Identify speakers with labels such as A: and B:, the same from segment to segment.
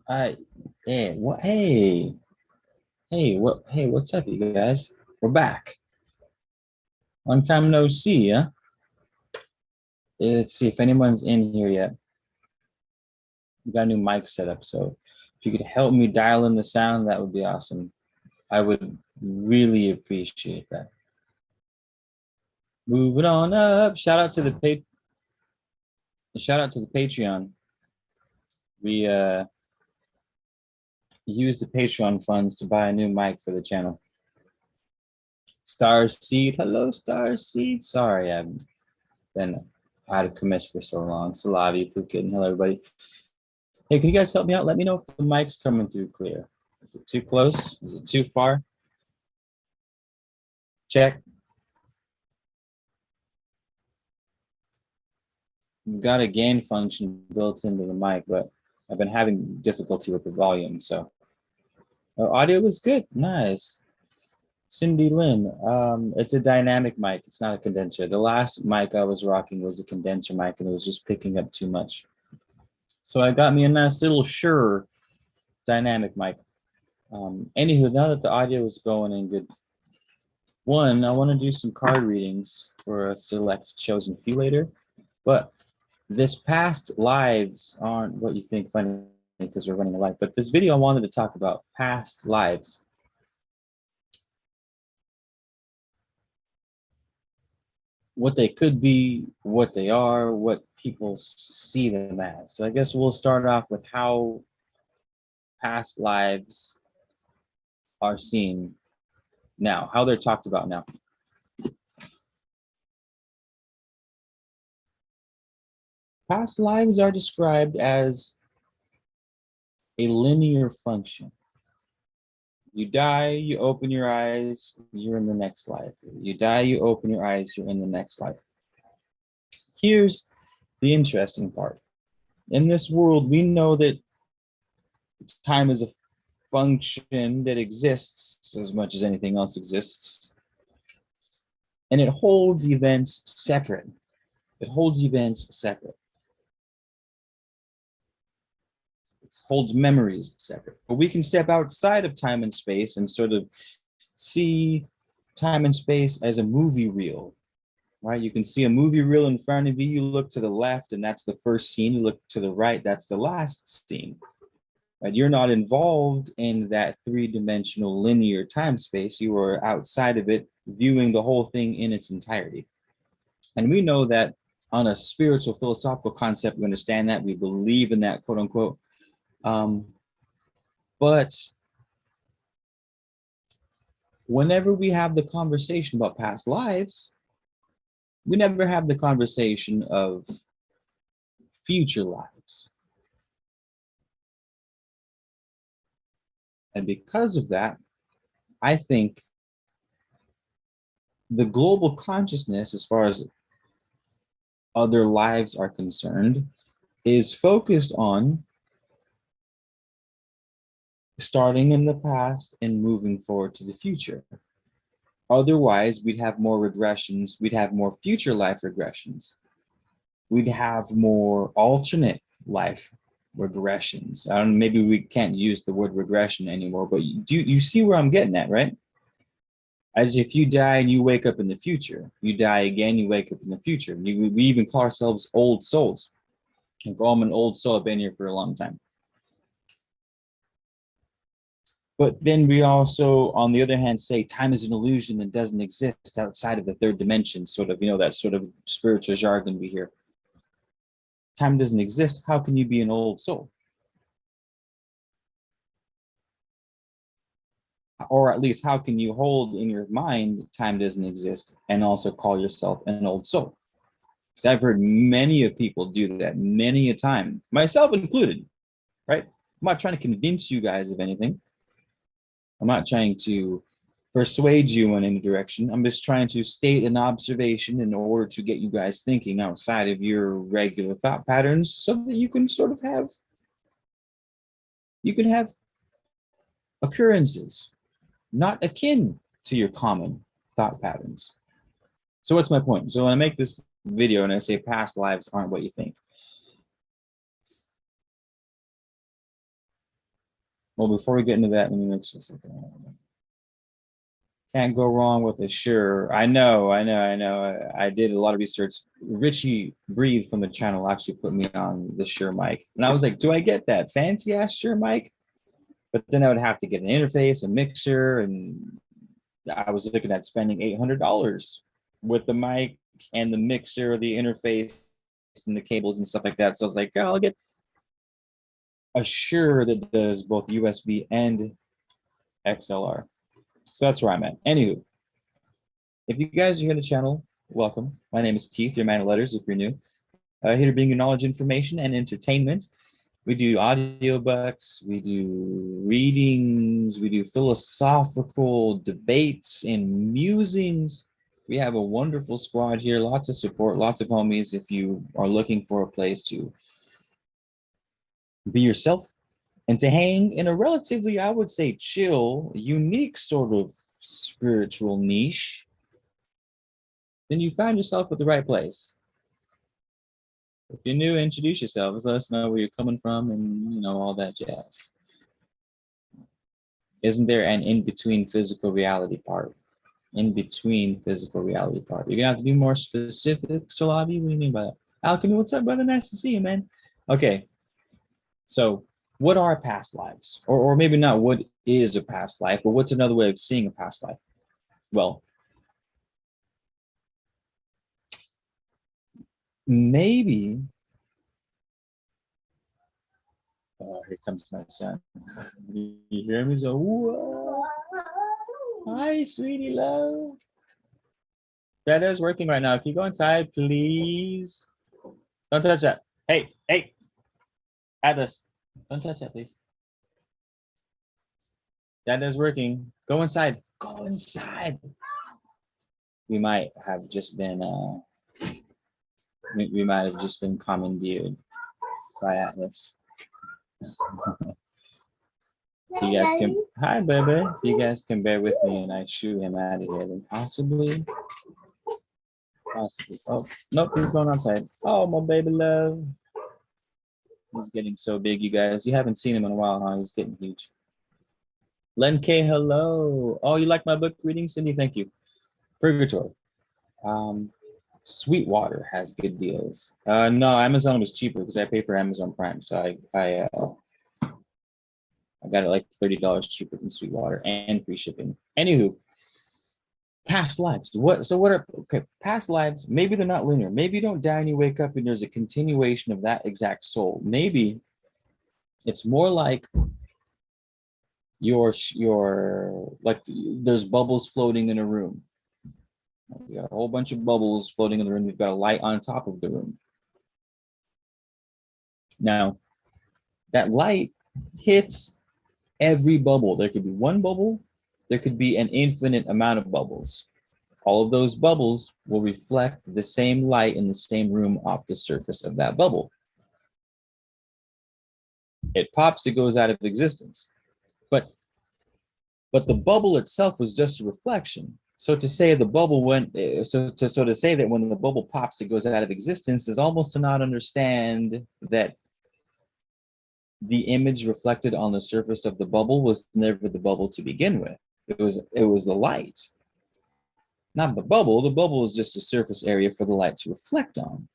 A: I, hey, what? Hey, what's up, you guys? We're back. Long time no see, huh? Let's see if anyone's in here yet. We got a new mic set up, so if you could help me dial in the sound, that would be awesome. I would really appreciate that. Moving on up. Shout out to the Patreon. We used the Patreon funds to buy a new mic for the channel. Starseed, hello Starseed. Sorry, I've been out of commission for so long. Salavi, Phuket, hello everybody. Hey, can you guys help me out? Let me know if the mic's coming through clear. Is it too close? Is it too far? Check. We've got a gain function built into the mic, but I've been having difficulty with the volume. So audio is good. Nice. Cindy Lynn, it's a dynamic mic. It's not a condenser. The last mic I was rocking was a condenser mic and it was just picking up too much. So I got me a nice little Shure dynamic mic. Anywho, now that the audio is going in good, one, I want to do some card readings for a select chosen few later, but this past lives aren't what you think funny because we're running a live, but this video I wanted to talk about past lives. What they could be, what they are, what people see them as. So I guess we'll start off with how past lives are seen now, how they're talked about now. Past lives are described as a linear function. You die, you open your eyes, you're in the next life. You die, you open your eyes, you're in the next life. Here's the interesting part. In this world, we know that time is a function that exists as much as anything else exists. And it holds events separate. It holds events separate. It holds memories separate. But we can step outside of time and space and sort of see time and space as a movie reel, right? You can see a movie reel in front of you. You look to the left, and that's the first scene. You look to the right, that's the last scene. Right? You're not involved in that three-dimensional linear time space. You are outside of it, viewing the whole thing in its entirety. And we know that on a spiritual, philosophical concept, we understand that. We believe in that, quote unquote. But whenever we have the conversation about past lives, we never have the conversation of future lives. And because of that, I think the global consciousness, as far as other lives are concerned, is focused on starting in the past and moving forward to the future. Otherwise, we'd have more regressions. We'd have more future life regressions. We'd have more alternate life regressions. I don't know, maybe we can't use the word regression anymore, but you see where I'm getting at, right? As if you die and you wake up in the future. You die again, you wake up in the future. We even call ourselves old souls. Like, oh, I'm an old soul, I've been here for a long time. But then we also, on the other hand, say time is an illusion and doesn't exist outside of the third dimension, sort of, that sort of spiritual jargon we hear. Time doesn't exist. How can you be an old soul? Or at least, how can you hold in your mind time doesn't exist and also call yourself an old soul? Because I've heard many of people do that many a time, myself included, right? I'm not trying to convince you guys of anything. I'm not trying to persuade you in any direction. I'm just trying to state an observation in order to get you guys thinking outside of your regular thought patterns so that you can sort of have, occurrences not akin to your common thought patterns. So what's my point? So when I make this video and I say past lives aren't what you think, Well, before we get into that, let me make sure. Can't go wrong with a sure. I know. I did a lot of research. Richie Breathe from the channel actually put me on the Shure mic. And I was like, do I get that fancy ass Shure mic? But then I would have to get an interface, a mixer, and I was looking at spending $800 with the mic and the mixer, the interface, and the cables and stuff like that. So I was like, oh, I'll get a Shure that does both USB and XLR. So that's where I'm at. Anywho, if you guys are here on the channel, welcome. My name is Keith, your man of letters if you're new. Here to bring you knowledge, information, and entertainment. We do audiobooks, we do readings, we do philosophical debates and musings. We have a wonderful squad here, lots of support, lots of homies if you are looking for a place to be yourself and to hang in a relatively, I would say, chill, unique sort of spiritual niche. Then you find yourself at the right place. If you're new, introduce yourselves. Let us know where you're coming from and, you know, all that jazz. Isn't there an in-between physical reality part? In-between physical reality part. You're going to have to be more specific, Salabi. What do you mean by that? Alchemy, what's up, brother? Nice to see you, man. Okay. So what are past lives? Or maybe not what is a past life, but what's another way of seeing a past life? Well, maybe, here comes my son. You hear me? So, whoa. Hi, sweetie love. That is working right now. Can you go inside, please? Don't touch that. Hey, Atlas, don't touch that, please. That is working. Go inside. Go inside. We might have just been, we might have just been commandeered by Atlas. You guys can, hi baby. If you guys can bear with me and I shoo him out of here, then possibly. Oh, nope, he's going outside. Oh, my baby love. He's getting so big, you guys. You haven't seen him in a while, huh? He's getting huge. Len K, hello. Oh, you like my book reading, Cindy? Thank you. Purgatory. Sweetwater has good deals. No, Amazon was cheaper because I pay for Amazon Prime, so I got it like $30 cheaper than Sweetwater and free shipping. Anywho, past lives. What are okay? Past lives. Maybe they're not linear. Maybe you don't die and you wake up and there's a continuation of that exact soul. Maybe it's more like your like there's bubbles floating in a room. You got a whole bunch of bubbles floating in the room. You've got a light on top of the room. Now, that light hits every bubble. There could be one bubble. There could be an infinite amount of bubbles. All of those bubbles will reflect the same light in the same room off the surface of that bubble. It pops, it goes out of existence. But the bubble itself was just a reflection. So to say the bubble went, so to say that when the bubble pops, it goes out of existence is almost to not understand that the image reflected on the surface of the bubble was never the bubble to begin with. It was the light, not the bubble. The bubble is just a surface area for the light to reflect on.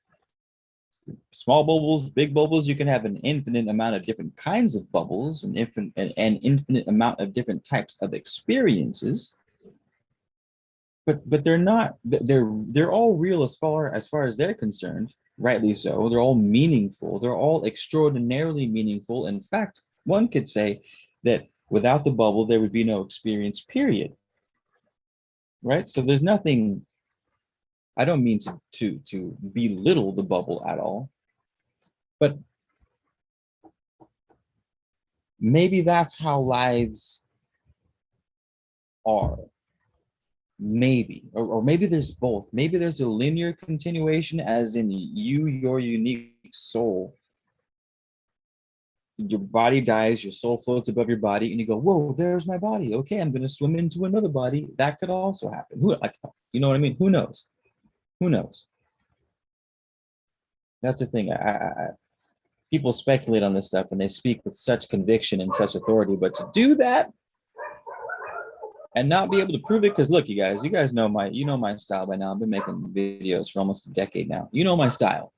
A: Small bubbles, big bubbles, you can have an infinite amount of different kinds of bubbles, an infinite amount of different types of experiences. But they're not, they're all real as far as they're concerned, rightly so. They're all meaningful. They're all extraordinarily meaningful. In fact, one could say that without the bubble, there would be no experience, period. Right? So there's nothing, I don't mean to belittle the bubble at all, but maybe that's how lives are. Maybe, or maybe there's both. Maybe there's a linear continuation, as in you, your unique soul. Your body dies, your soul floats above your body, and you go, whoa, there's my body. Okay, I'm going to swim into another body. That could also happen. Who, like, you know what I mean? Who knows? Who knows? That's the thing. people speculate on this stuff and they speak with such conviction and such authority, but to do that and not be able to prove it, because look, you guys know my style by now. I've been making videos for almost a decade now. You know my style.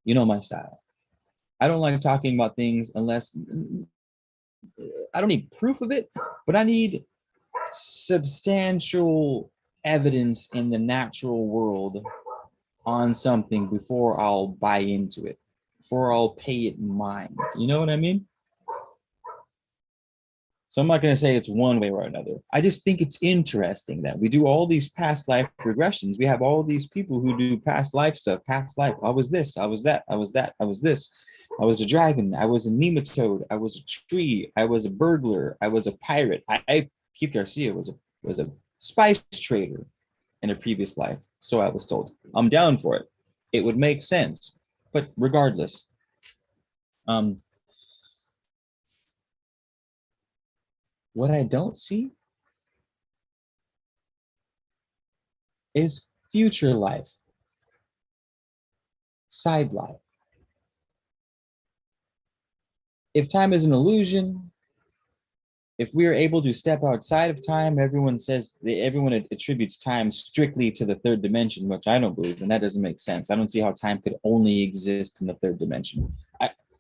A: You know my style. I don't like talking about things unless I don't need proof of it, but I need substantial evidence in the natural world on something before I'll buy into it, before I'll pay it mind. You know what I mean? So I'm not going to say it's one way or another. I just think it's interesting that we do all these past life regressions. We have all these people who do past life stuff. Past life, I was this, I was that, I was that, I was this. I was a dragon, I was a nematode, I was a tree, I was a burglar, I was a pirate. Keith Garcia was a spice trader in a previous life. So I was told. I'm down for it. It would make sense. But regardless, what I don't see is future life, side life. If time is an illusion, if we are able to step outside of time, everyone attributes time strictly to the third dimension, which I don't believe, and that doesn't make sense. I don't see how time could only exist in the third dimension.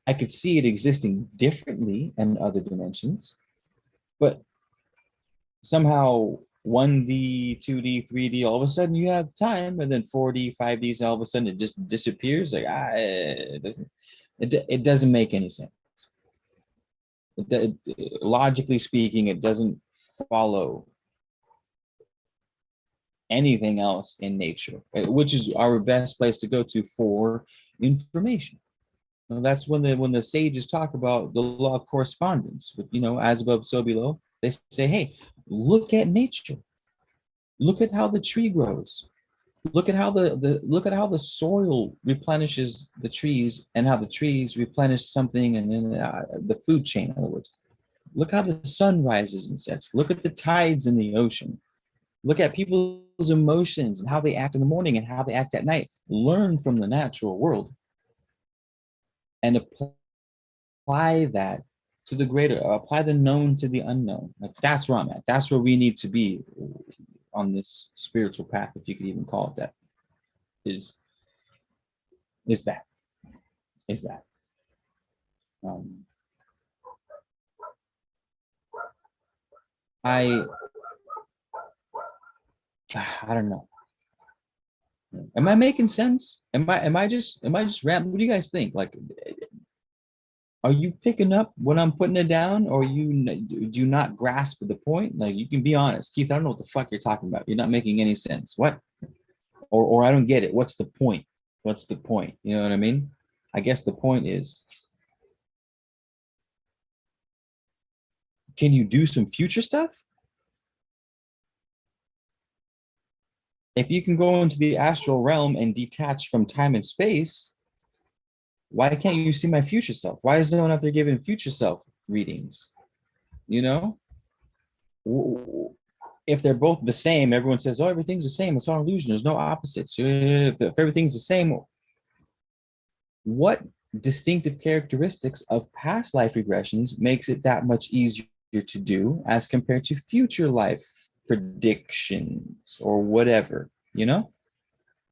A: I could see it existing differently in other dimensions, but somehow 1D, 2D, 3D, all of a sudden you have time, and then 4D, 5D, and all of a sudden it just disappears. Like it doesn't make any sense. Logically speaking, it doesn't follow anything else in nature, which is our best place to go to for information. Now, that's when the sages talk about the law of correspondence. But as above, so below. They say, hey, look at nature. Look at how the tree grows. Look at how the soil replenishes the trees, and how the trees replenish something, and then the food chain. In other words, look how the sun rises and sets. Look at the tides in the ocean. Look at people's emotions and how they act in the morning and how they act at night. Learn from the natural world and apply that to the greater. Apply the known to the unknown. Like, that's where I'm at. That's where we need to be on this spiritual path, if you could even call it that. Is that. I don't know. Am I making sense? Am I just rambling? What do you guys think? Like, are you picking up when I'm putting it down, or do you not grasp the point? Like, you can be honest. Keith, I don't know what the fuck you're talking about. You're not making any sense. What? Or I don't get it. What's the point? What's the point? You know what I mean? I guess the point is, can you do some future stuff? If you can go into the astral realm and detach from time and space, why can't you see my future self? Why is no one out there giving future self readings? If they're both the same, everyone says, oh, everything's the same. It's all illusion. There's no opposites. If everything's the same, what distinctive characteristics of past life regressions makes it that much easier to do as compared to future life predictions or whatever?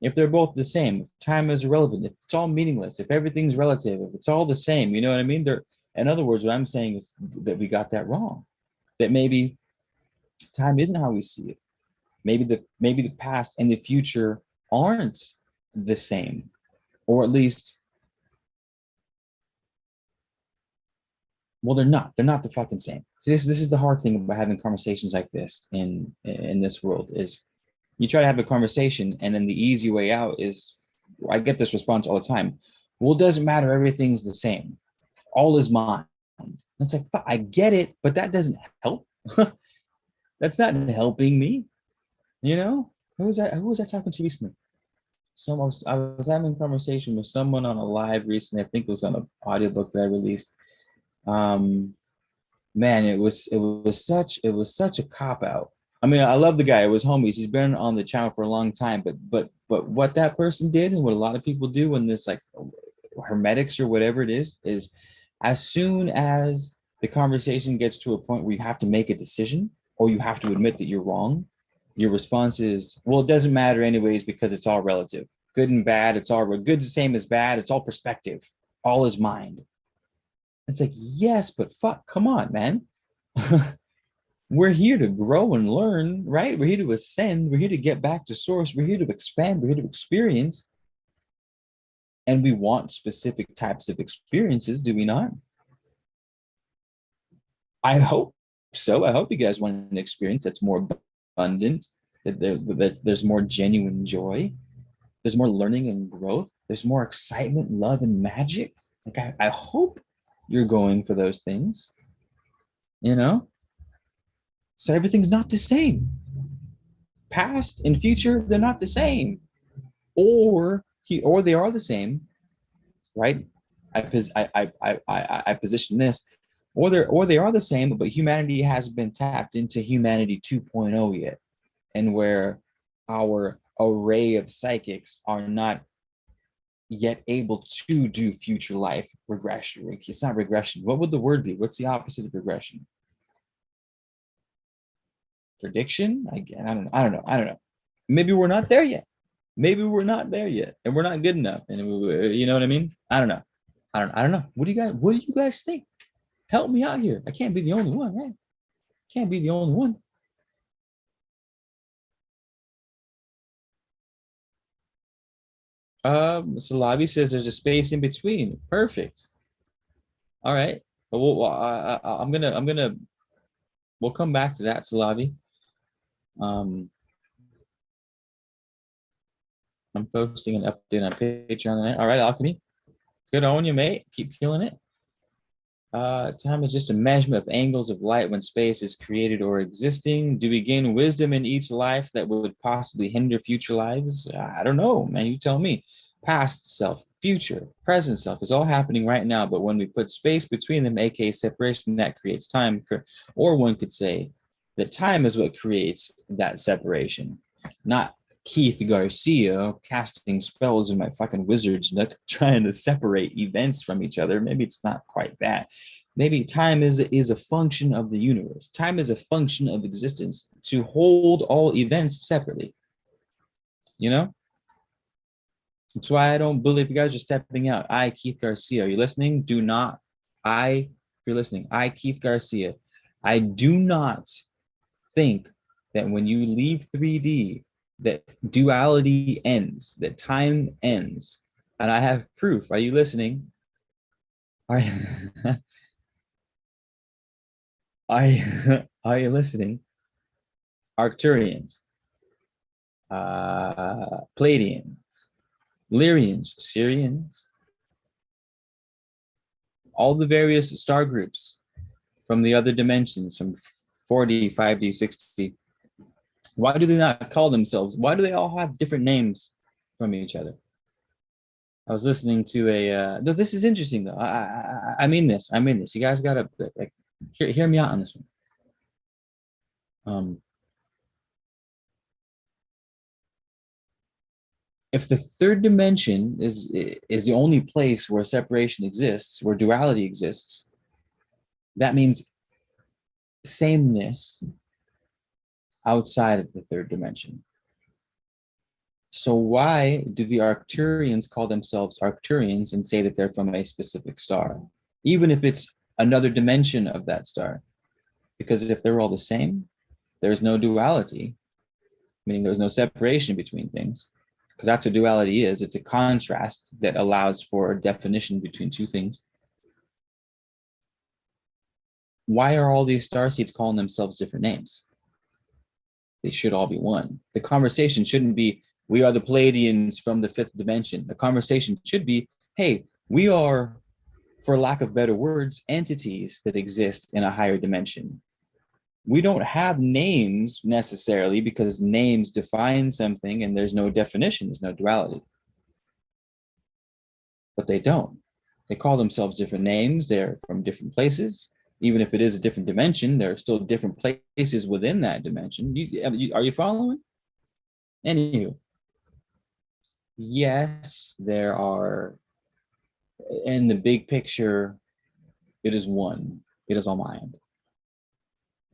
A: If they're both the same, if time is irrelevant, if it's all meaningless, if everything's relative, if it's all the same, you know what I mean? In other words, what I'm saying is that we got that wrong. That maybe time isn't how we see it. Maybe the past and the future aren't the same, or at least, well, they're not. They're not the fucking same. See, this is the hard thing about having conversations like this in this world is, you try to have a conversation, and then the easy way out is, I get this response all the time. Well, it doesn't matter. Everything's the same. All is mind. It's like, I get it, but that doesn't help. That's not helping me. Who was I talking to recently? I was having a conversation with someone on a live recently. I think it was on an audiobook that I released. Man, it was such a cop out. I mean, I love the guy. It was homies. He's been on the channel for a long time, but what that person did, and what a lot of people do when this, like, hermetics or whatever it is as soon as the conversation gets to a point where you have to make a decision or you have to admit that you're wrong, your response is, well, it doesn't matter anyways because it's all relative. Good and bad, it's all good's the same as bad. It's all perspective. All is mind. It's like, yes, but fuck, come on, man. We're here to grow and learn, right? We're here to ascend. We're here to get back to source. We're here to expand. We're here to experience. And we want specific types of experiences, do we not? I hope so. I hope you guys want an experience that's more abundant, that there's more genuine joy, there's more learning and growth, there's more excitement, love, and magic. Like I hope you're going for those things, you know? So everything's not the same. Past and future, they're not the same. Or they are the same, right? I position this, or they are the same, but humanity hasn't been tapped into humanity 2.0 yet, and where our array of psychics are not yet able to do future life regression. It's not regression. What would the word be? What's the opposite of regression? Prediction? I don't know. Maybe we're not there yet. Maybe we're not there yet, and we're not good enough. And you know what I mean? I don't know. I don't know. What do you guys think? Help me out here. I can't be the only one, right? Can't be the only one. Salabi says there's a space in between. Perfect. All right. We'll come back to that, Salabi. I'm posting an update on Patreon tonight. All right, Alchemy. Good on you, mate. Keep killing it. Time is just a measurement of angles of light when space is created or existing. Do we gain wisdom in each life that would possibly hinder future lives? I don't know, man. You tell me. Past self, future, present self is all happening right now. But when we put space between them, aka separation, that creates time. Or one could say that time is what creates that separation, not Keith Garcia casting spells in my fucking wizard's nook, trying to separate events from each other. Maybe it's not quite that. Maybe time is a function of the universe. Time is a function of existence to hold all events separately. You know? That's why I don't believe you guys are stepping out. I, Keith Garcia, are you listening? Do not. If you're listening, I, Keith Garcia, I do not think that when you leave 3D, that duality ends, that time ends. And I have proof. Are you listening? Are you listening? Arcturians, Palladians, Lyrians, Syrians, all the various star groups from the other dimensions, from 4D, 5D, 6D. Why do they not call themselves? Why do they all have different names from each other? I was listening to a. No, this is interesting though. I mean this. You guys gotta like hear me out on this one. If the third dimension is the only place where separation exists, where duality exists, that means sameness outside of the third dimension. So why do the Arcturians call themselves Arcturians and say that they're from a specific star, even if it's another dimension of that star? Because if they're all the same, there's no duality, meaning there's no separation between things, because that's what duality is. It's a contrast that allows for a definition between two things. Why are all these starseeds calling themselves different names? They should all be one. The conversation shouldn't be, we are the Palladians from the fifth dimension. The conversation should be, hey, we are, for lack of better words, entities that exist in a higher dimension. We don't have names necessarily because names define something and there's no definition, there's no duality. But they don't. They call themselves different names. They're from different places. Even if it is a different dimension, there are still different places within that dimension. Are you following? Anywho, yes, there are In the big picture, it is one. It is all mind.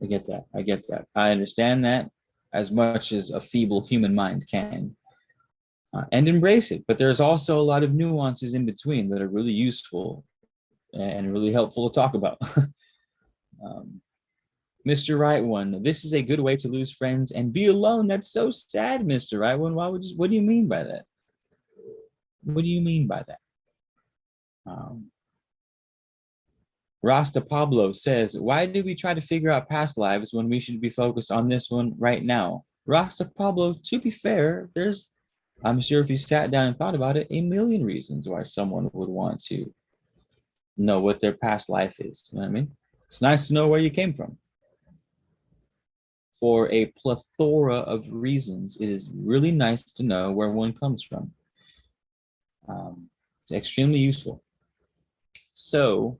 A: I get that. I get that. I understand that as much as a feeble human mind can, and embrace it. But there's also a lot of nuances in between that are really useful and really helpful to talk about. um, Mr. Right One, this is a good way to lose friends and be alone. That's so sad, Mr. Right One. Why would you, what do you mean by that? What do you mean by that? Um, Rasta Pablo says, why do we try to figure out past lives when we should be focused on this one right now? Rasta Pablo, to be fair, I'm sure if you sat down and thought about it, a million reasons why someone would want to know what their past life is. You know what I mean? It's nice to know where you came from. For a plethora of reasons, it is really nice to know where one comes from. It's extremely useful. So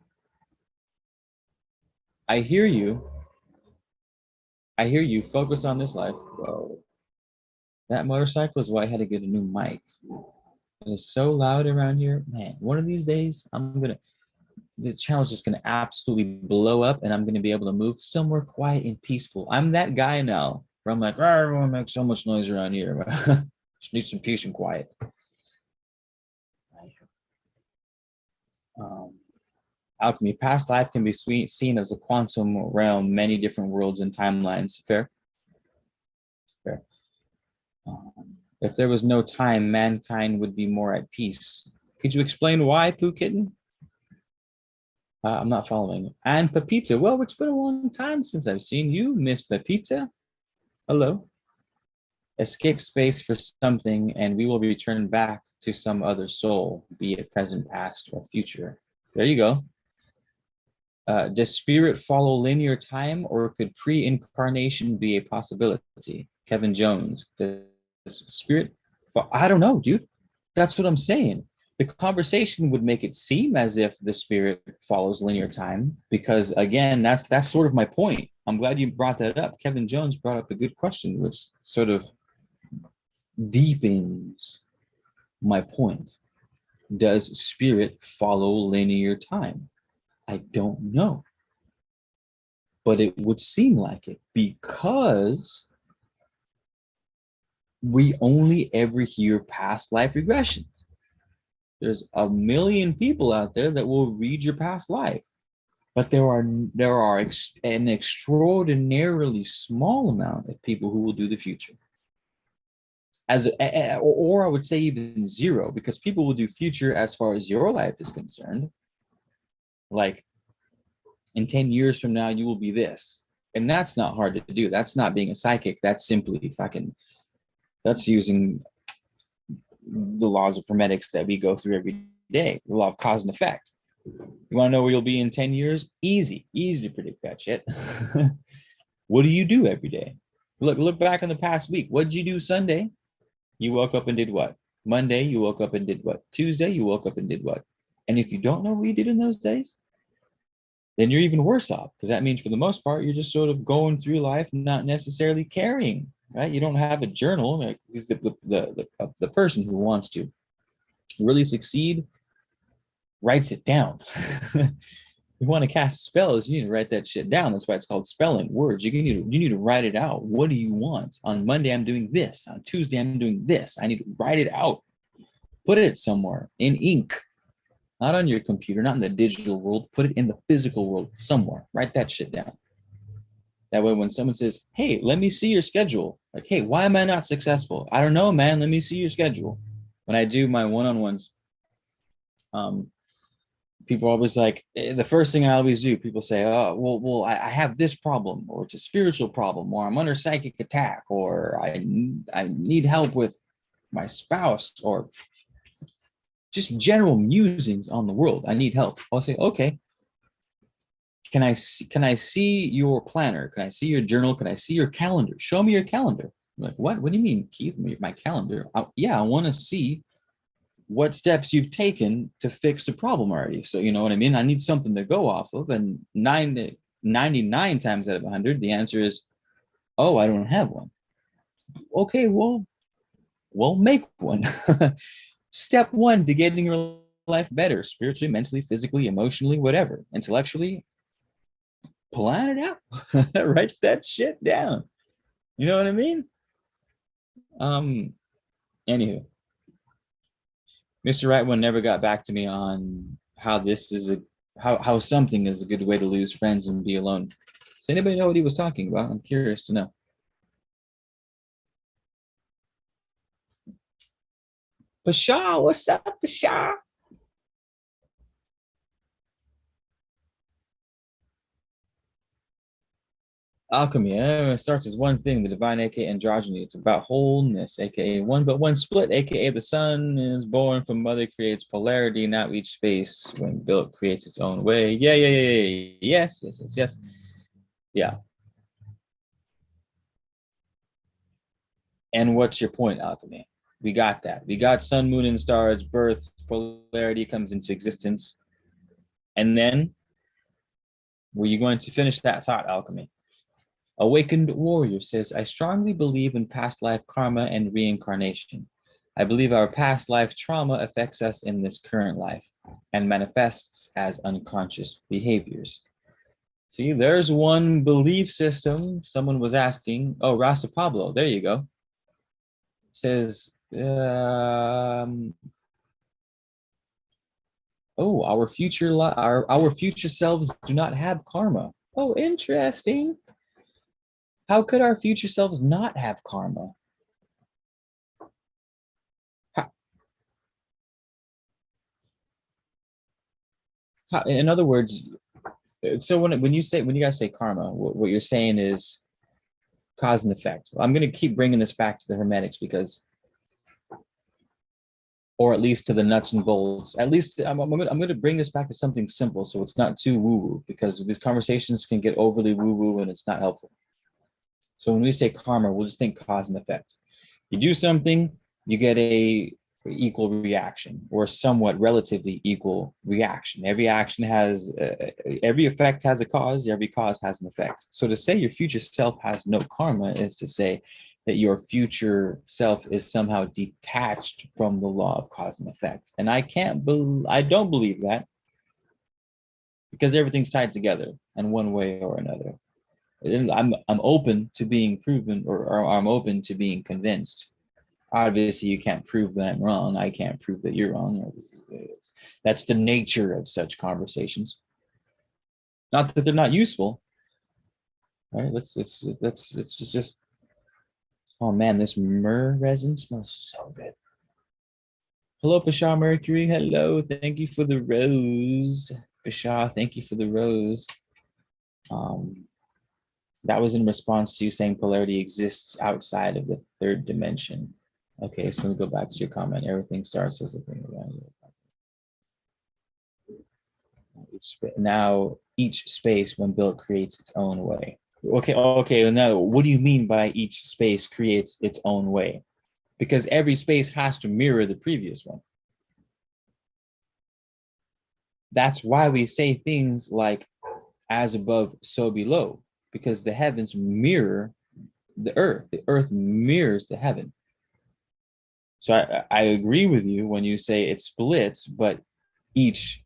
A: I hear you. I hear you. Focus on this life. Whoa. That motorcycle is why I had to get a new mic. It is so loud around here. Man, one of these days, the channel is just gonna absolutely blow up and I'm gonna be able to move somewhere quiet and peaceful. I'm that guy now where I'm like, everyone makes so much noise around here. Just need some peace and quiet. Alchemy, past life can be seen as a quantum realm, many different worlds and timelines. Fair? Fair. If there was no time, mankind would be more at peace. Could you explain why, Pooh Kitten? I'm not following. And Pepita, well, it's been a long time since I've seen you, Miss Pepita. Hello. Escape space for something, and we will return back to some other soul, be it present, past, or future. There you go. Does spirit follow linear time, or could pre-incarnation be a possibility? Kevin Jones, does spirit? I don't know, dude. That's what I'm saying. The conversation would make it seem as if the spirit follows linear time, because again, that's sort of my point. I'm glad you brought that up. Kevin Jones brought up a good question, which sort of deepens my point. Does spirit follow linear time? I don't know. But it would seem like it because we only ever hear past life regressions. There's a million people out there that will read your past life, but there are an extraordinarily small amount of people who will do the future. Or I would say even zero, because people will do future as far as your life is concerned. Like, in 10 years from now, you will be this. And that's not hard to do. That's not being a psychic. That's simply that's using the laws of hermetics that we go through every day, the law of cause and effect. You want to know where you'll be in 10 years? Easy to predict that shit. What do you do every day? Look back on the past week. What did you do Sunday? You woke up and did what? Monday, you woke up and did what? Tuesday, you woke up and did what? And if you don't know what you did in those days, then you're even worse off, because that means for the most part, you're just sort of going through life, not necessarily carrying, right? You don't have a journal. Like, the person who wants to really succeed writes it down. You want to cast spells, you need to write that shit down. That's why it's called spelling words. You need to write it out. What do you want? On Monday, I'm doing this. On Tuesday, I'm doing this. I need to write it out. Put it somewhere in ink, not on your computer, not in the digital world. Put it in the physical world somewhere. Write that shit down. That way, when someone says, hey, let me see your schedule. Like, hey, why am I not successful? I don't know, man. Let me see your schedule. When I do my one-on-ones, people are always like, the first thing I always do, people say, oh, well, I have this problem, or it's a spiritual problem, or I'm under psychic attack, or I need help with my spouse, or just general musings on the world. I need help. I'll say, okay, can I see your planner? Can I see your journal? Can I see your calendar? Show me your calendar. I'm like, what? What do you mean, Keith? My calendar? Yeah, I want to see what steps you've taken to fix the problem already. So you know what I mean? I need something to go off of. And 99 times out of 100, the answer is, oh, I don't have one. Okay, well, make one. Step one to getting life better, spiritually, mentally, physically, emotionally, whatever, intellectually. Plan it out. Write that shit down. You know what I mean? Anywho, Mr. Right One never got back to me on how this is a how something is a good way to lose friends and be alone. Does anybody know what he was talking about? I'm curious to know. Pasha, what's up, Pasha? Alchemy starts as one thing, the divine, aka androgyny. It's about wholeness, aka one but one split, aka the sun is born from mother creates polarity, now each space when built creates its own way. Yeah. Yes. Yeah. And what's your point, alchemy? We got that. We got sun, moon, and stars, births, polarity comes into existence. And then, were you going to finish that thought, alchemy? Awakened Warrior says, I strongly believe in past life karma and reincarnation. I believe our past life trauma affects us in this current life and manifests as unconscious behaviors. See, there's one belief system. Someone was asking, oh, Rasta Pablo, there you go. Says, oh, our future selves do not have karma. Oh, interesting. How could our future selves not have karma? In other words, so when you guys say karma, what you're saying is cause and effect. I'm going to keep bringing this back to the Hermetics because, or at least to the nuts and bolts. At least I'm going to bring this back to something simple, so it's not too woo-woo, because these conversations can get overly woo-woo and it's not helpful. So when we say karma, we'll just think cause and effect. You do something, you get a equal reaction or somewhat relatively equal reaction. Every action has, every effect has a cause, every cause has an effect. So to say your future self has no karma is to say that your future self is somehow detached from the law of cause and effect. And I don't believe that, because everything's tied together in one way or another. I'm open to being proven, or I'm open to being convinced. Obviously, you can't prove that I'm wrong. I can't prove that you're wrong. That's the nature of such conversations. Not that they're not useful, right? It's just. Oh man, this myrrh resin smells so good. Hello, Pasha Mercury. Hello, thank you for the rose, Pasha. Thank you for the rose. That was in response to you saying polarity exists outside of the third dimension. Okay, so let me go back to your comment. Everything starts as a thing around you. Now, each space, when built, creates its own way. Okay. Now, what do you mean by each space creates its own way? Because every space has to mirror the previous one. That's why we say things like as above, so below, because the heavens mirror the earth mirrors the heaven. So I agree with you when you say it splits, but each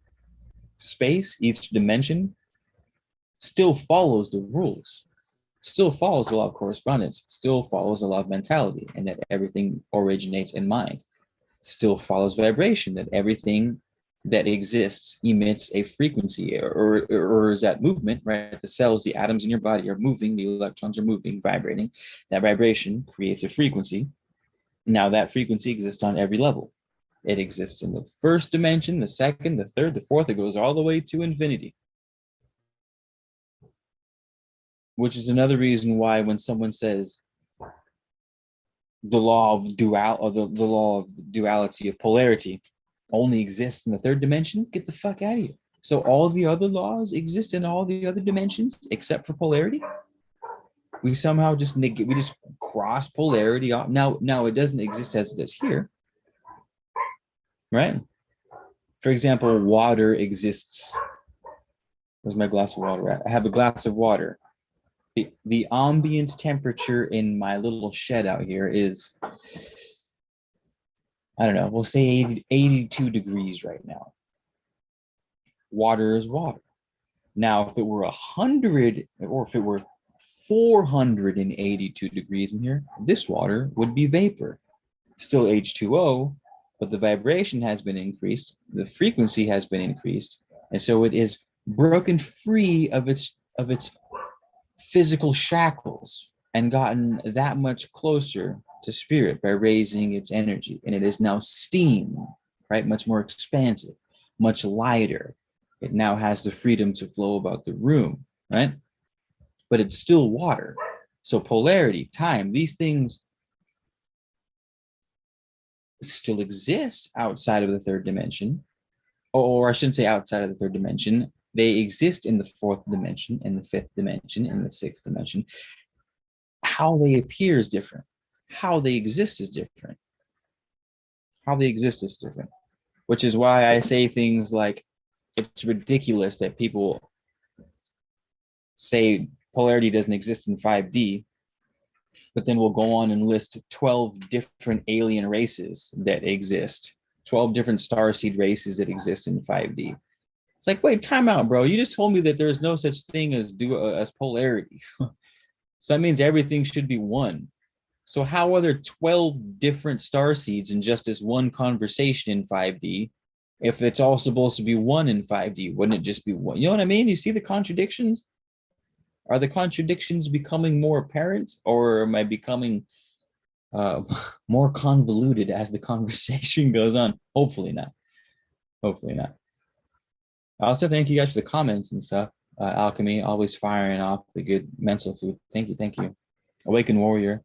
A: space, each dimension still follows the rules, still follows the law of correspondence, still follows the law of mentality, and that everything originates in mind, still follows vibration, that everything that exists emits a frequency or is that movement, right? The cells, the atoms in your body are moving, the electrons are moving, vibrating. That vibration creates a frequency. Now that frequency exists on every level. It exists in the first dimension, the second, the third, the fourth. It goes all the way to infinity. Which is another reason why when someone says the law of the law of duality, of polarity, only exists in the third dimension, get the fuck out of here. So all the other laws exist in all the other dimensions except for polarity. We somehow just negate, we just cross polarity off. Now it doesn't exist as it does here, right? For example, water exists. Where's my glass of water at? I have a glass of water. The ambient temperature in my little shed out here is I don't know, we'll say 82 degrees right now. Water is water. Now, if it were 100 or if it were 482 degrees in here, this water would be vapor. Still H2O, but the vibration has been increased, the frequency has been increased, and so it is broken free of its physical shackles and gotten that much closer to spirit by raising its energy. And it is now steam, right? Much more expansive, much lighter. It now has the freedom to flow about the room, right? But it's still water. So polarity, time, these things still exist outside of the third dimension, or I shouldn't say outside of the third dimension. They exist in the fourth dimension, in the fifth dimension, in the sixth dimension. How they appear is different. How they exist is different. How they exist is different, which is why I say things like, it's ridiculous that people say polarity doesn't exist in 5D, but then we'll go on and list 12 different alien races that exist, 12 different starseed races that exist in 5D. It's like, wait, time out, bro. You just told me that there's no such thing as polarity. So that means everything should be one. So how are there 12 different starseeds in just this one conversation in 5D? If it's all supposed to be one in 5D, wouldn't it just be one? You know what I mean? You see the contradictions? Are the contradictions becoming more apparent, or am I becoming more convoluted as the conversation goes on? Hopefully not. Hopefully not. Also, thank you guys for the comments and stuff. Alchemy, always firing off the good mental food. Thank you, thank you. Awakened Warrior.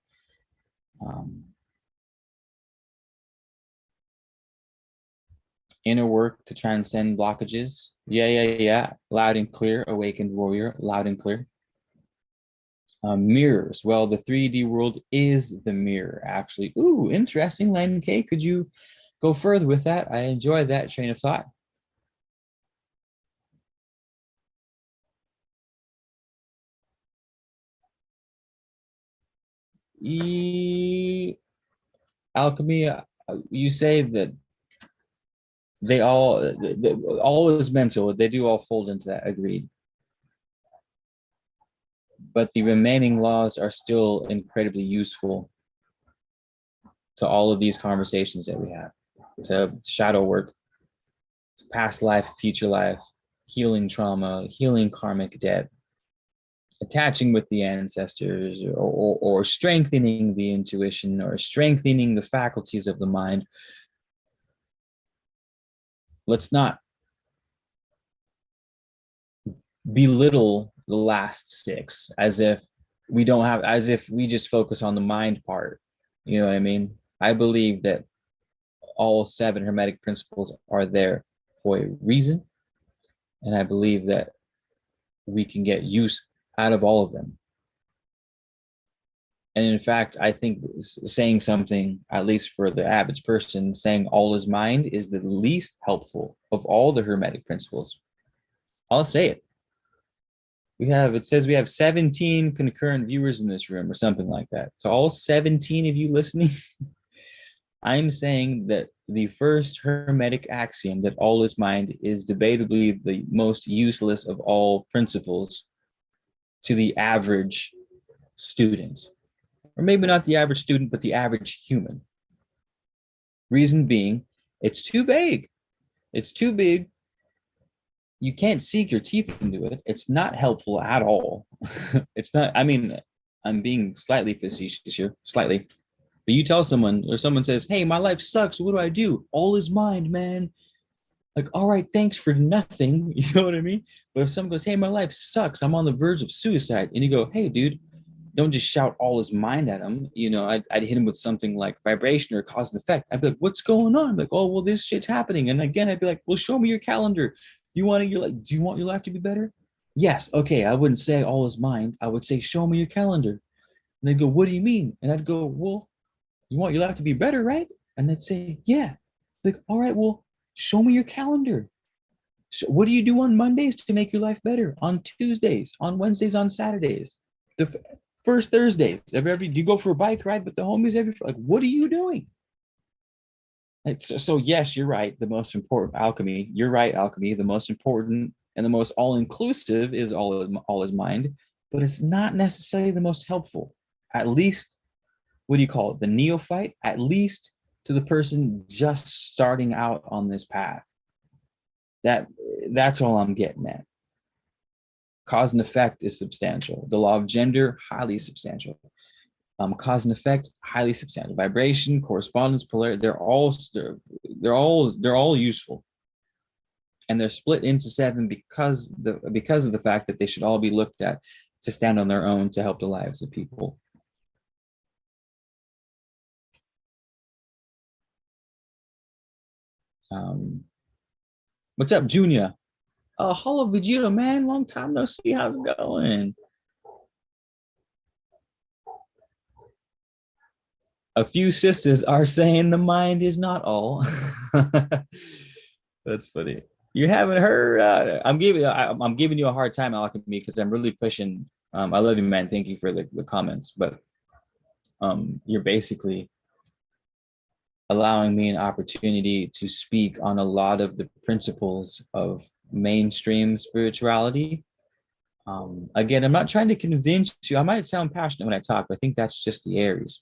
A: Inner work to transcend blockages. Yeah. Loud and clear. Awakened Warrior. Loud and clear. Mirrors. Well, the 3D world is the mirror, actually. Ooh, interesting, Len K. Could you go further with that? I enjoyed that train of thought. Alchemy, you say that they all is mental. They do all fold into that. Agreed. But the remaining laws are still incredibly useful to all of these conversations that we have. To shadow work, to past life, future life, healing trauma, healing karmic debt, attaching with the ancestors, or strengthening the intuition, or strengthening the faculties of the mind. Let's not belittle the last six as if we don't have, as if we just focus on the mind part. You know what I mean? I believe that all 7 hermetic principles are there for a reason, and I believe that we can get use out of all of them. And in fact, I think saying something, at least for the average person, saying all is mind is the least helpful of all the hermetic principles. I'll say it. It says we have 17 concurrent viewers in this room or something like that. So all 17 of you listening, I'm saying that the first hermetic axiom, that all is mind, is debatably the most useless of all principles to the average student. Or maybe not the average student, but the average human. Reason being, it's too vague. It's too big. You can't sink your teeth into it. It's not helpful at all. It's not, I mean, I'm being slightly facetious here, slightly. But you tell someone, or someone says, hey, my life sucks. What do I do? All is mind, man. Like, all right, thanks for nothing. You know what I mean? But if someone goes, hey, my life sucks, I'm on the verge of suicide. And you go, hey, dude, don't just shout all his mind at him. You know, I'd hit him with something like vibration or cause and effect. I'd be like, what's going on? I'm like, oh, well, this shit's happening. And again, I'd be like, well, show me your calendar. Do you want your life to be better? Yes. Okay. I wouldn't say all his mind. I would say, show me your calendar. And they'd go, what do you mean? And I'd go, well, you want your life to be better, right? And they'd say, yeah. Like, all right, well, show me your calendar. So what do you do on Mondays to make your life better? On Tuesdays, on Wednesdays, on Saturdays, the first Thursdays. Do you go for a bike ride with the homies every? Like, what are you doing? So yes, you're right. The most important alchemy. You're right, alchemy. The most important and the most all-inclusive is all is mind, but it's not necessarily the most helpful. At least, what do you call it? The neophyte. At least to the person just starting out on this path. That that's all I'm getting at. Cause and effect is substantial. The law of gender, highly substantial. Cause and effect, highly substantial. Vibration, correspondence, polarity, they're all useful, and they're split into seven because of the fact that they should all be looked at to stand on their own to help the lives of people. Um, what's up, Junior? Hello, Vegeta, man. Long time no see. How's it going? A few sisters are saying the mind is not all. That's funny. You haven't heard? I'm giving you a hard time, Alchemy, because I'm really pushing. I love you, man. Thank you for the comments, but you're basically allowing me an opportunity to speak on a lot of the principles of mainstream spirituality. Again, I'm not trying to convince you. I might sound passionate when I talk, but I think that's just the Aries.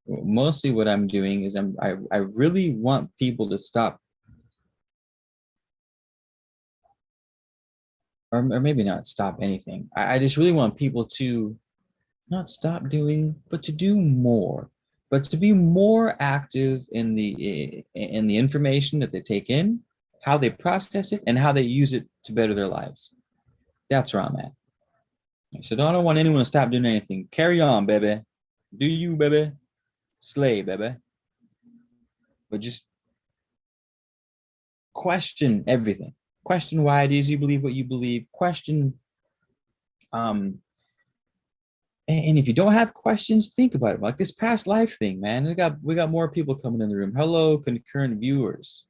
A: Mostly what I'm doing is I really want people to stop, or maybe not stop anything. I just really want people to not stop doing, but to do more, but to be more active in the information that they take in, how they process it, and how they use it to better their lives. That's where I'm at. So I don't want anyone to stop doing anything. Carry on, baby. Do you, baby? Slay, baby. But just question everything. Question why it is you believe what you believe. Question, um, and if you don't have questions, think about it. Like this past life thing, man. We got more people coming in the room. Hello, concurrent viewers.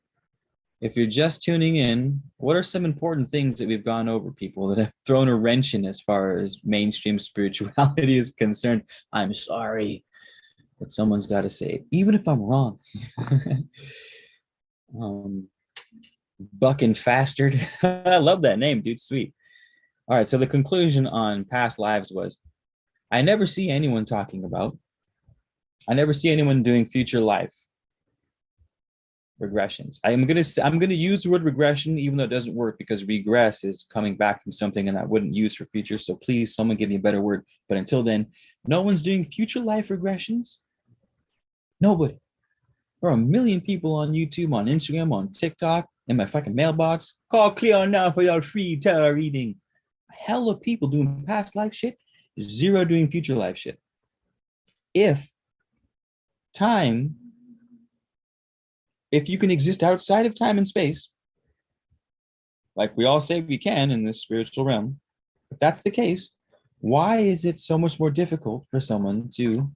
A: If you're just tuning in, what are some important things that we've gone over, people, that have thrown a wrench in as far as mainstream spirituality is concerned? I'm sorry, but someone's got to say it, even if I'm wrong. um, Buck and Fastard. I love that name, dude. Sweet. All right. So the conclusion on past lives was I never see anyone talking about, I never see anyone doing future life regressions. I'm gonna use the word regression, even though it doesn't work, because regress is coming back from something and I wouldn't use for future. So please, someone give me a better word. But until then, no one's doing future life regressions. Nobody. There are a million people on YouTube, on Instagram, on TikTok, in my fucking mailbox. Call Cleon now for your free tarot reading. A hell of people doing past life shit, zero doing future life shit. If time, if you can exist outside of time and space, like we all say we can in this spiritual realm, if that's the case, why is it so much more difficult for someone to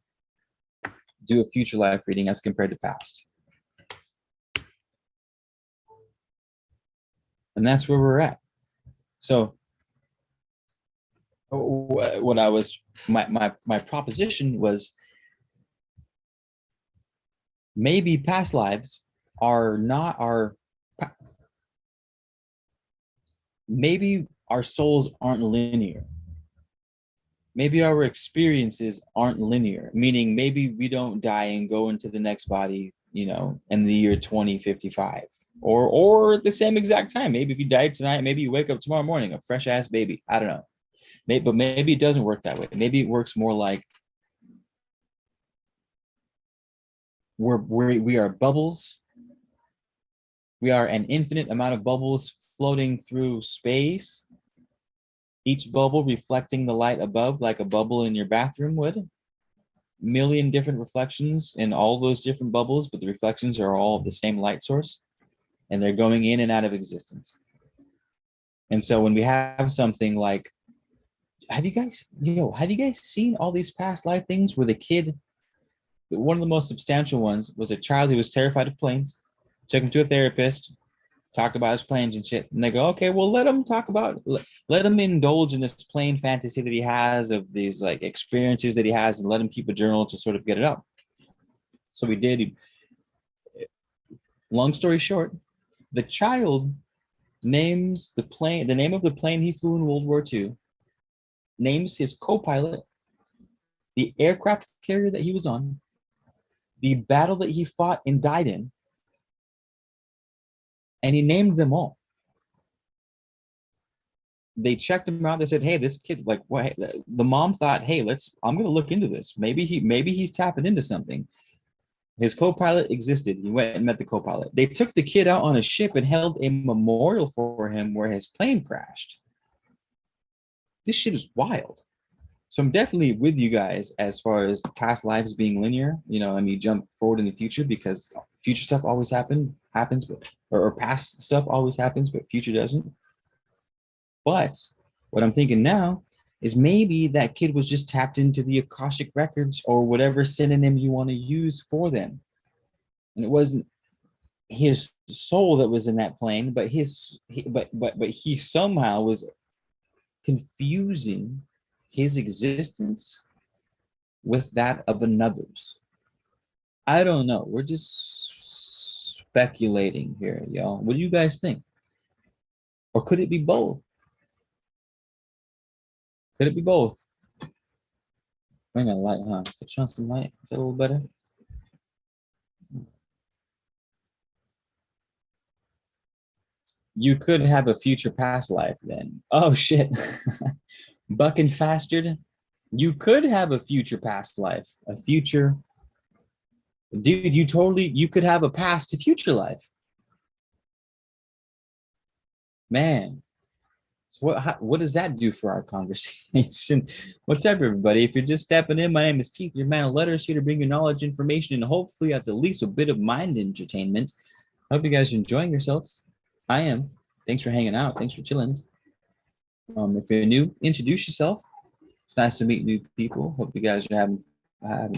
A: do a future life reading as compared to past? And that's where we're at. So what I was, my proposition was, maybe past lives are not our, maybe our souls aren't linear. Maybe our experiences aren't linear, meaning maybe we don't die and go into the next body, in the year 2055, or at the same exact time. Maybe if you died tonight, maybe you wake up tomorrow morning a fresh ass baby. I don't know. But maybe it doesn't work that way. Maybe it works more like we are bubbles. We are an infinite amount of bubbles floating through space, each bubble reflecting the light above, like a bubble in your bathroom would. Million different reflections in all those different bubbles, but the reflections are all the same light source, and they're going in and out of existence. And so when we have something like, have you guys seen all these past life things where the kid, one of the most substantial ones was a child who was terrified of planes, took him to a therapist, talked about his planes and shit, and they go, okay, well, let him indulge in this plane fantasy that he has of these like experiences that he has, and let him keep a journal to sort of get it up. So we did. Long story short, the child names the name of the plane he flew in World War II, names his co-pilot, the aircraft carrier that he was on, the battle that he fought and died in, and he named them all. They checked him out. They said, "Hey, this kid, like, what?" The mom thought, "Hey, I'm gonna look into this. Maybe he's tapping into something." His co-pilot existed. He went and met the co-pilot. They took the kid out on a ship and held a memorial for him where his plane crashed. This shit is wild. So I'm definitely with you guys as far as past lives being linear, and you jump forward in the future because future stuff always happens, but or past stuff always happens, but future doesn't. But what I'm thinking now is maybe that kid was just tapped into the Akashic records or whatever synonym you want to use for them. And it wasn't his soul that was in that plane, but he somehow was confusing his existence with that of another's. I don't know. We're just speculating here, y'all. What do you guys think? Or could it be both? Could it be both? Bring a light, huh? Switch on some light. Is that a little better? You could have a future past life then. Oh shit. Bucking fastered. You could have a future past life. A future. Dude, you could have a past to future life. Man. So what does that do for our conversation? What's up, everybody? If you're just stepping in, my name is Keith, your man of letters, here to bring you knowledge, information, and hopefully at the least a bit of mind entertainment. I hope you guys are enjoying yourselves. I am. Thanks for hanging out. Thanks for chilling. If you're new, introduce yourself. It's nice to meet new people. Hope you guys are having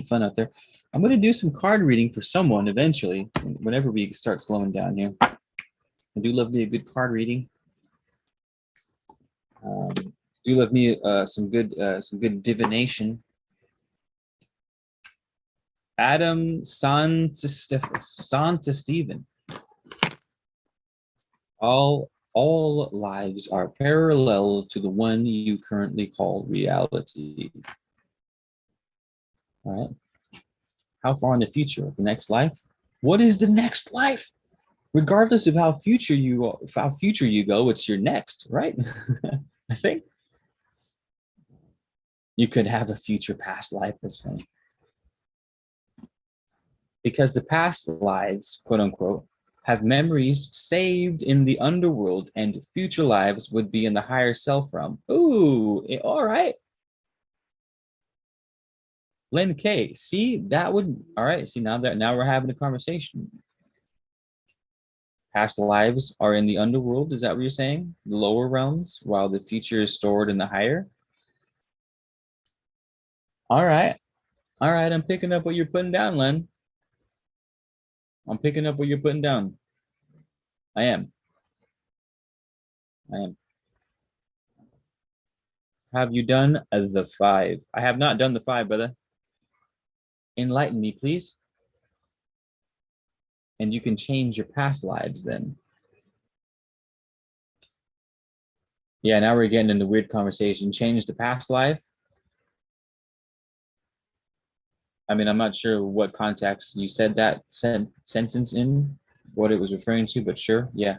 A: fun out there. I'm going to do some card reading for someone eventually, whenever we start slowing down here. I do love me a good card reading. Do love me some good divination. Adam Santa Stephen. All lives are parallel to the one you currently call reality. All right. How far in the future? The next life? What is the next life? Regardless of how future you go, it's your next, right? I think you could have a future past life. That's funny. Because the past lives, quote unquote, have memories saved in the underworld, and future lives would be in the higher self realm. Ooh, all right. Len K, see, that would, all right, see, now we're having a conversation. Past lives are in the underworld, is that what you're saying? The lower realms, while the future is stored in the higher? All right, I'm picking up what you're putting down, Len. I'm picking up what you're putting down. I am. Have you done the 5? I have not done the 5, brother. Enlighten me, please. And you can change your past lives then. Yeah, now we're getting into weird conversation. Change the past life. I mean, I'm not sure what context you said that sentence in, what it was referring to, but sure, yeah.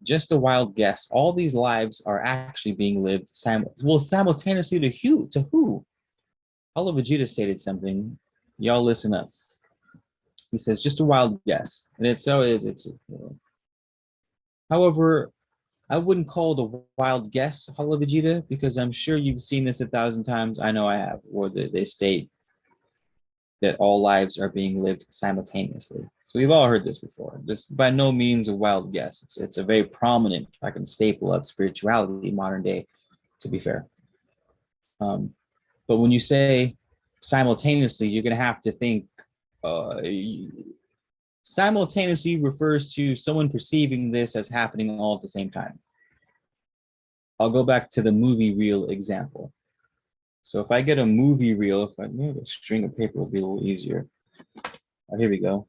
A: Just a wild guess. All these lives are actually being lived simultaneously to who? Paulo Vegeta stated something. Y'all listen up. He says, just a wild guess. And however, I wouldn't call it a wild guess, Paulo Vegeta, because I'm sure you've seen this 1,000 times. I know I have, where they state that all lives are being lived simultaneously. So we've all heard this before. This by no means a wild guess. It's a very prominent, staple of spirituality modern day, to be fair. But when you say simultaneously, you're going to have to think simultaneously refers to someone perceiving this as happening all at the same time. I'll go back to the movie reel example. So if I get a movie reel, if I move a string of paper, will be a little easier. Oh, here we go.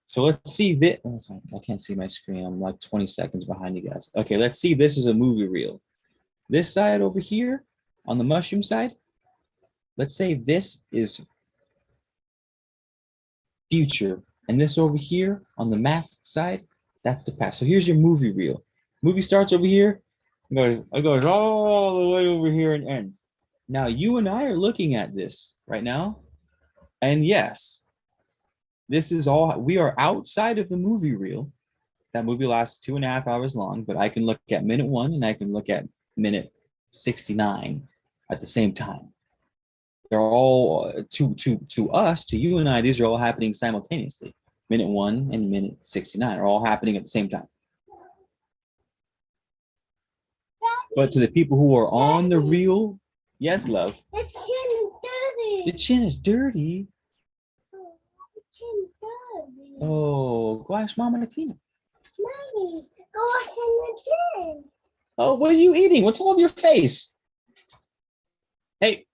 A: So let's see this. Oh, I can't see my screen. I'm like 20 seconds behind you guys. Okay, let's see. This is a movie reel. This side over here on the mushroom side, let's say this is future. And this over here on the mask side, that's the past. So here's your movie reel. Movie starts over here. It goes all the way over here and ends. Now you and I are looking at this right now. And yes, this is all, we are outside of the movie reel. That movie lasts 2.5 hours long, but I can look at minute 1 and I can look at minute 69 at the same time. They're all to us, to you and I, these are all happening simultaneously. Minute 1 and minute 69 are all happening at the same time. But to the people who are on the reel, yes, love.
B: The chin is dirty.
A: The chin is dirty.
B: The chin is dirty.
A: Oh, gosh, Mama Natina.
B: Mommy, go wash the chin.
A: Oh, what are you eating? What's all over your face? Hey.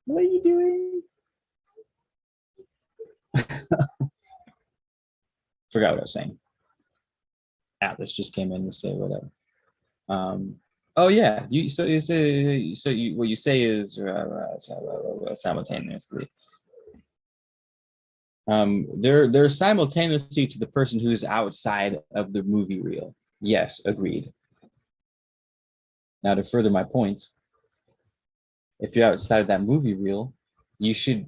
A: What are you doing? Forgot what I was saying. Atlas just came in to say whatever. Oh yeah, what you say is simultaneously. They're simultaneously to the person who is outside of the movie reel. Yes, agreed. Now to further my point, if you're outside of that movie reel, you should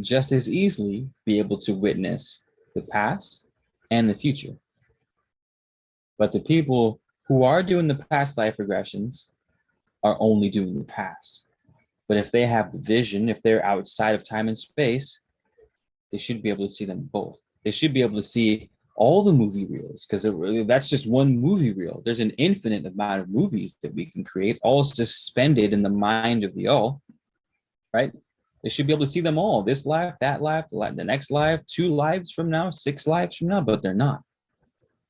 A: just as easily be able to witness the past and the future. But the people who are doing the past life regressions are only doing the past. But if they have the vision, if they're outside of time and space, they should be able to see them both. They should be able to see all the movie reels, because that's just one movie reel. There's an infinite amount of movies that we can create, all suspended in the mind of the all, right? They should be able to see them all. This life, that life, the next life, 2 lives from now, 6 lives from now, but they're not.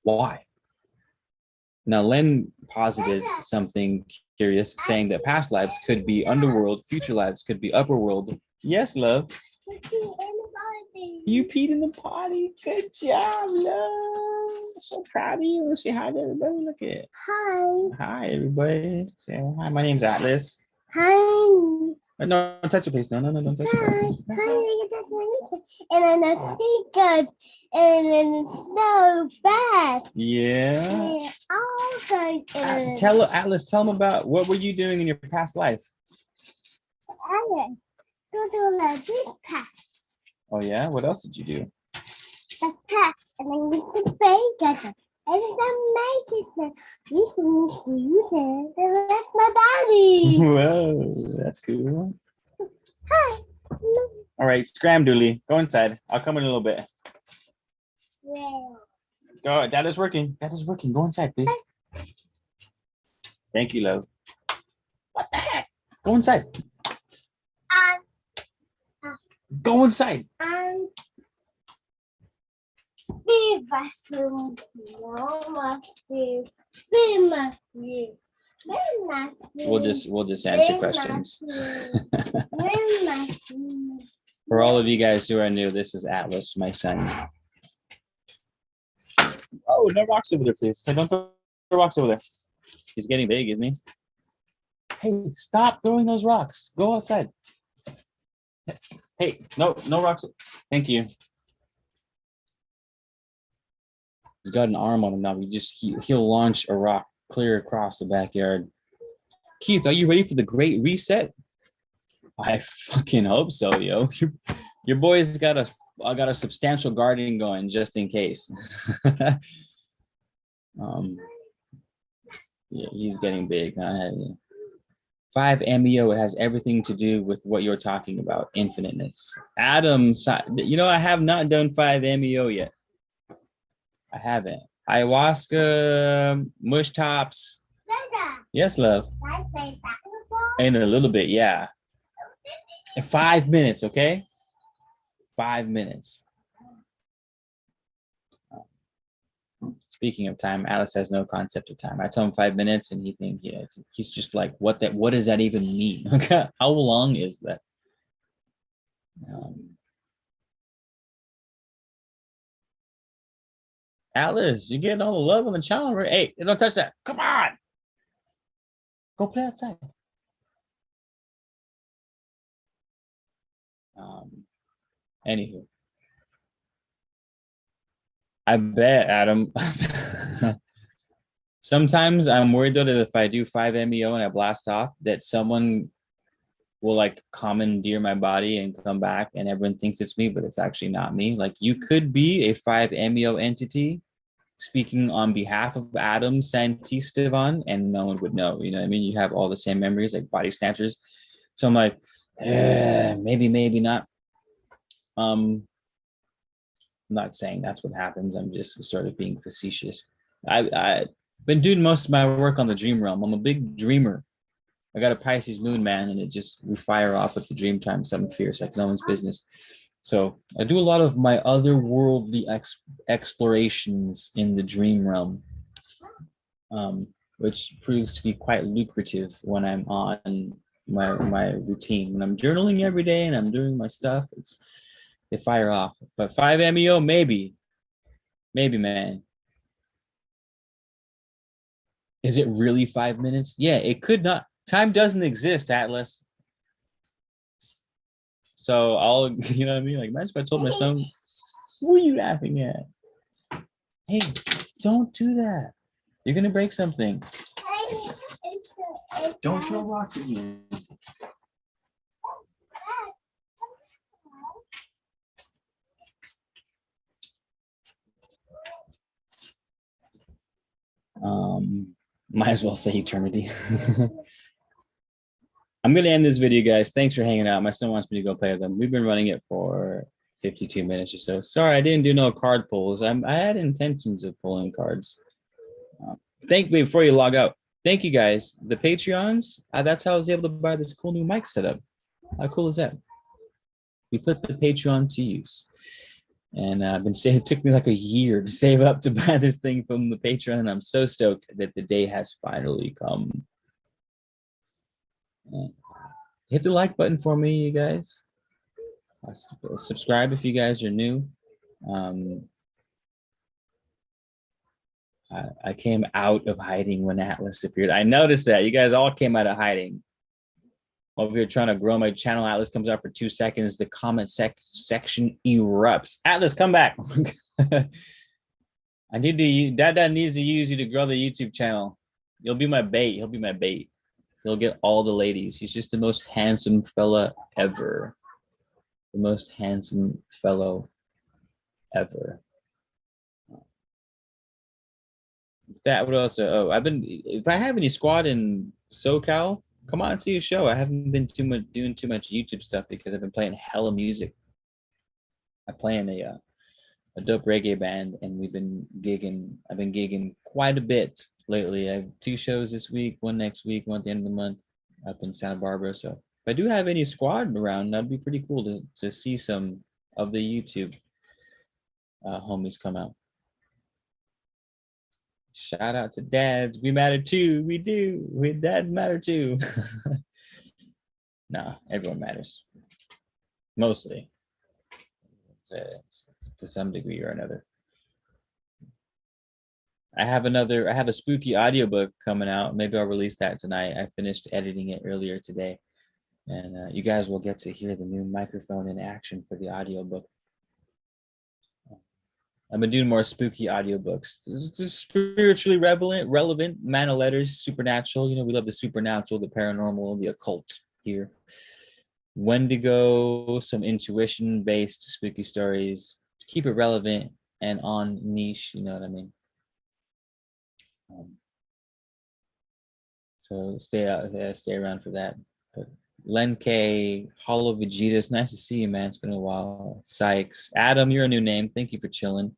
A: Why? Now, Len posited something curious, saying that past lives could be underworld, future lives could be upper world. Yes, love. You peed in the potty. Good job, love. So proud of you. Say hi to everybody. Look at it.
B: Hi.
A: Hi, everybody. Say hi. My name's Atlas.
B: Hi.
A: No, don't touch it, please. No, don't touch it.
B: Hi, that's my and then I see good, and then it's so bad.
A: Yeah.
B: Yeah, all good.
A: Tell Atlas. Tell him about what were you doing in your past life.
B: Alice, go to the past.
A: Oh yeah. What else did you do?
B: The past, and then we should bake it. And it's amazing. And that's my daddy.
A: Whoa, that's cool.
B: Hi.
A: All right, scram, Dooley. Go inside. I'll come in a little bit.
B: Yeah.
A: Go. That is working. That is working. Go inside, please. Thank you, love. What the heck? Go inside. Go inside.
B: Be bathroom.
A: We'll just answer questions. For all of you guys who are new, this is Atlas, my son. Oh, no rocks over there, please. Hey, don't throw rocks over there. He's getting big, isn't he? Hey, stop throwing those rocks. Go outside. Hey, no rocks. Thank you. He's got an arm on him now. He'll launch a rock clear across the backyard. Keith, are you ready for the great reset? I fucking hope so, yo. Your boy's got a substantial garden going just in case. Yeah, he's getting big. 5 MEO has everything to do with what you're talking about, infiniteness. Adam, I have not done 5 MEO yet. I haven't. Ayahuasca, mush tops. Yes, love. In a little bit, yeah. In 5 minutes, okay? 5 minutes. Speaking of time, Alice has no concept of time. I tell him 5 minutes, and he's just like, what does that even mean? How long is that? Alice, you're getting all the love on the channel, right? Hey, don't touch that. Come on. Go play outside. Anywho. I bet, Adam. Sometimes I'm worried though that if I do 5 MEO and I blast off, that someone will like commandeer my body and come back and everyone thinks it's me, but it's actually not me. Like you could be a 5 MEO entity speaking on behalf of Adam Santistevan and no one would know. You know what I mean? You have all the same memories like body snatchers. So I'm like, maybe not. I'm not saying that's what happens. I'm just sort of being facetious. I've been doing most of my work on the dream realm. I'm a big dreamer. I got a Pisces moon, man, and we fire off at the dream time. Something fierce, like no one's business. So I do a lot of my otherworldly explorations in the dream realm, which proves to be quite lucrative when I'm on my routine. When I'm journaling every day and I'm doing my stuff, they fire off. But 5 MEO, maybe, man. Is it really 5 minutes? Yeah, it could not. Time doesn't exist, Atlas. So I'll, you know what I mean? Like, imagine if I told my son, "What are you laughing at? Hey, don't do that. You're gonna break something. Don't throw rocks at me." Might as well say eternity. I'm going to end this video, guys. Thanks for hanging out. My son wants me to go play with them. We've been running it for 52 minutes or so. Sorry, I didn't do no card pulls. I had intentions of pulling cards. Thank me before you log out. Thank you, guys. The Patreons, that's how I was able to buy this cool new mic setup. How cool is that? We put the Patreon to use. And I've been saying it took me like a year to save up to buy this thing from the Patreon. And I'm so stoked that the day has finally come. Hit the like button for me, you guys. Subscribe if you guys are new. I came out of hiding when Atlas appeared. I noticed that. You guys all came out of hiding. Over here trying to grow my channel, Atlas comes out for 2 seconds. The comment section erupts. Atlas, come back. I need to. Dad needs to use you to grow the YouTube channel. You'll be my bait. He'll be my bait. He'll get all the ladies. He's just the most handsome fella ever. The most handsome fellow ever. That would also. Oh, if I have any squad in SoCal, come on and see a show. I haven't been doing too much YouTube stuff because I've been playing hella music. I play in a dope reggae band, and we've been gigging. I've been gigging quite a bit lately. I have 2 shows this week, 1 next week, 1 at the end of the month up in Santa Barbara. So if I do have any squad around, that'd be pretty cool to see some of the YouTube homies come out. Shout out to dads. We matter too. We do. Dads matter too. Nah, everyone matters. Mostly. To some degree or another. I have a spooky audiobook coming out. Maybe I'll release that tonight. I finished editing it earlier today. And you guys will get to hear the new microphone in action for the audiobook. I've been doing more spooky audiobooks. This is spiritually relevant, man of letters, supernatural. You know, we love the supernatural, the paranormal, the occult here. Wendigo, some intuition-based spooky stories to keep it relevant and on niche. You know what I mean? So stay around for that. But Len K, Hollow Vegeta, it's nice to see you, man. It's been a while. Sykes, Adam, you're a new name. Thank you for chilling.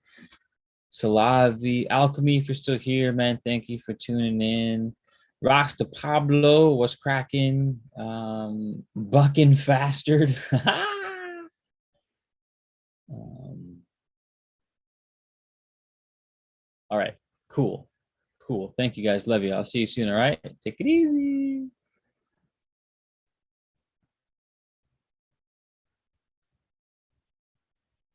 A: Salavi, Alchemy, if you're still here, man, thank you for tuning in. Rasta Pablo, what's cracking? Bucking Fastard. All right. Cool. Cool. Thank you guys. Love you. I'll see you soon. All right. Take it easy.